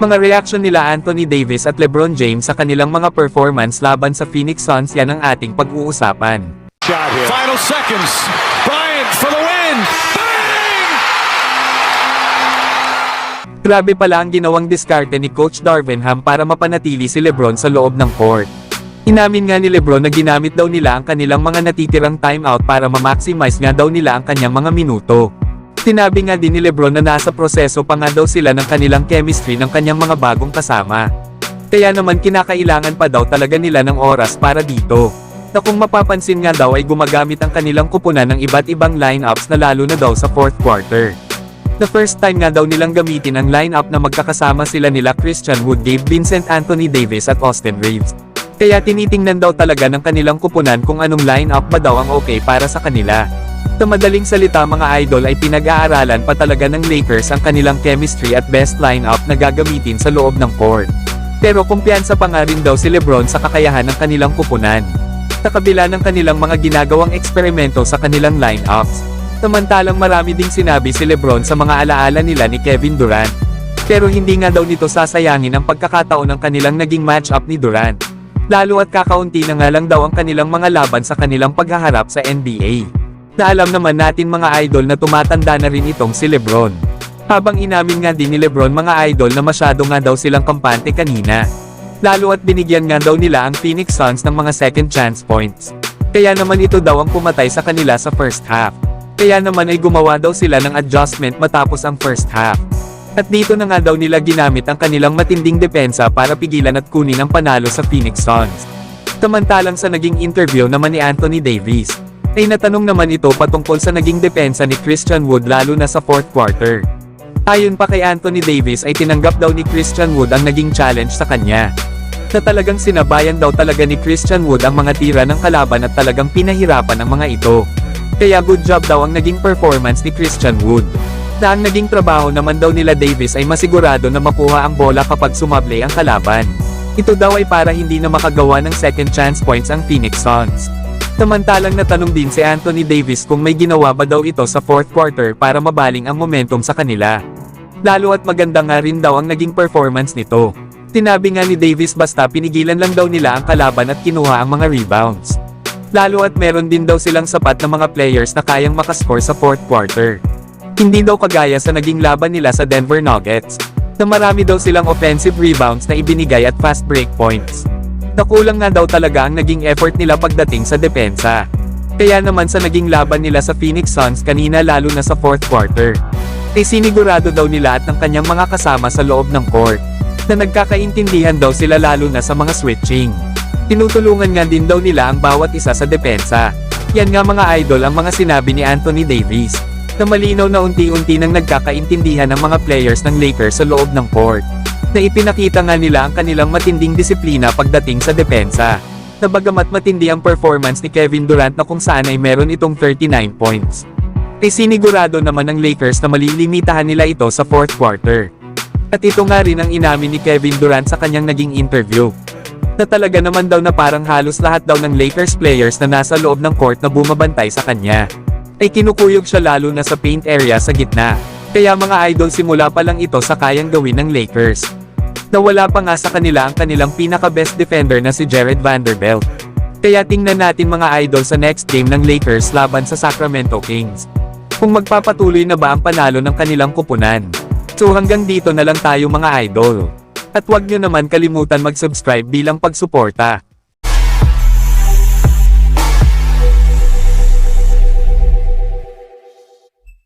Mga reaksyon nila Anthony Davis at LeBron James sa kanilang mga performance laban sa Phoenix Suns yan ang ating pag-uusapan. Final seconds. Bryant for the win. Bang! Grabe pala ang ginawang diskarte ni Coach Darvin Ham para mapanatili si LeBron sa loob ng court. Inamin nga ni LeBron na ginamit daw nila ang kanilang mga natitirang timeout para ma-maximize nga daw nila ang kanyang mga minuto. Sinabi nga din ni LeBron na nasa proseso pa nga daw sila ng kanilang chemistry ng kanyang mga bagong kasama. Kaya naman kinakailangan pa daw talaga nila ng oras para dito. Na kung mapapansin nga daw ay gumagamit ang kanilang kupunan ng iba't ibang lineups na lalo na daw sa fourth quarter. The first time nga daw nilang gamitin ang lineup na magkakasama sila nila Christian Wood, Gabe Vincent, Anthony Davis at Austin Reeves. Kaya tinitingnan daw talaga ng kanilang kupunan kung anong lineup ba daw ang okay para sa kanila. Sa madaling salita mga idol ay pinag-aaralan pa talaga ng Lakers ang kanilang chemistry at best lineup na gagamitin sa loob ng court. Pero kumpiyansa pa nga rin daw si LeBron sa kakayahan ng kanilang kupunan. Sa kabila ng kanilang mga ginagawang eksperimento sa kanilang lineups. Samantalang marami ding sinabi si LeBron sa mga alaala nila ni Kevin Durant. Pero hindi nga daw nito sasayangin ang pagkakataon ng kanilang naging matchup ni Durant. Lalo at kakaunti na nga lang daw ang kanilang mga laban sa kanilang paghaharap sa NBA. Na alam naman natin mga idol na tumatanda na rin itong si LeBron. Habang inamin nga din ni LeBron mga idol na masyado nga daw silang kampante kanina. Lalo at binigyan nga daw nila ang Phoenix Suns ng mga second chance points. Kaya naman ito daw ang pumatay sa kanila sa first half. Kaya naman ay gumawa daw sila ng adjustment matapos ang first half. At dito na nga daw nila ginamit ang kanilang matinding depensa para pigilan at kunin ang panalo sa Phoenix Suns. Samantalang sa naging interview naman ni Anthony Davis, ay natanong naman ito patungkol sa naging depensa ni Christian Wood lalo na sa fourth quarter. Ayon pa kay Anthony Davis ay tinanggap daw ni Christian Wood ang naging challenge sa kanya. Na talagang sinabayan daw talaga ni Christian Wood ang mga tira ng kalaban at talagang pinahirapan ang mga ito. Kaya good job daw ang naging performance ni Christian Wood. Na ang naging trabaho naman daw nila Davis ay masigurado na makuha ang bola kapag sumable ang kalaban. Ito daw ay para hindi na makagawa ng second chance points ang Phoenix Suns. Samantalang natanong din si Anthony Davis kung may ginawa ba daw ito sa fourth quarter para mabaling ang momentum sa kanila. Lalo at maganda nga rin daw ang naging performance nito. Sinabi nga ni Davis basta pinigilan lang daw nila ang kalaban at kinuha ang mga rebounds. Lalo at meron din daw silang sapat na mga players na kayang makascore sa fourth quarter. Hindi daw kagaya sa naging laban nila sa Denver Nuggets, na marami daw silang offensive rebounds na ibinigay at fast break points. Nakulang nga daw talaga ang naging effort nila pagdating sa depensa. Kaya naman sa naging laban nila sa Phoenix Suns kanina lalo na sa fourth quarter, ay sinigurado daw nila at ng kanyang mga kasama sa loob ng court, na nagkakaintindihan daw sila lalo na sa mga switching. Tinutulungan nga din daw nila ang bawat isa sa depensa. Yan nga mga idol ang mga sinabi ni Anthony Davis, na malinaw na unti-unti nang nagkakaintindihan ng mga players ng Lakers sa loob ng court. Na ipinakita nga nila ang kanilang matinding disiplina pagdating sa depensa. Na bagamat matindi ang performance ni Kevin Durant na kung saan ay meron itong 39 points. Ay sinigurado naman ng Lakers na malilimitahan nila ito sa fourth quarter. At ito nga rin ang inamin ni Kevin Durant sa kanyang naging interview. Na talaga naman daw na parang halos lahat daw ng Lakers players na nasa loob ng court na bumabantay sa kanya. Ay kinukuyog siya lalo na sa paint area sa gitna. Kaya mga idol simula pa lang ito sa kayang gawin ng Lakers. Nawala pa nga sa kanila ang kanilang pinaka-best defender na si Jared Vanderbilt. Kaya tingnan natin mga idol sa next game ng Lakers laban sa Sacramento Kings. Kung magpapatuloy na ba ang panalo ng kanilang kupunan. So hanggang dito na lang tayo mga idol. At huwag nyo naman kalimutan mag-subscribe bilang pagsuporta.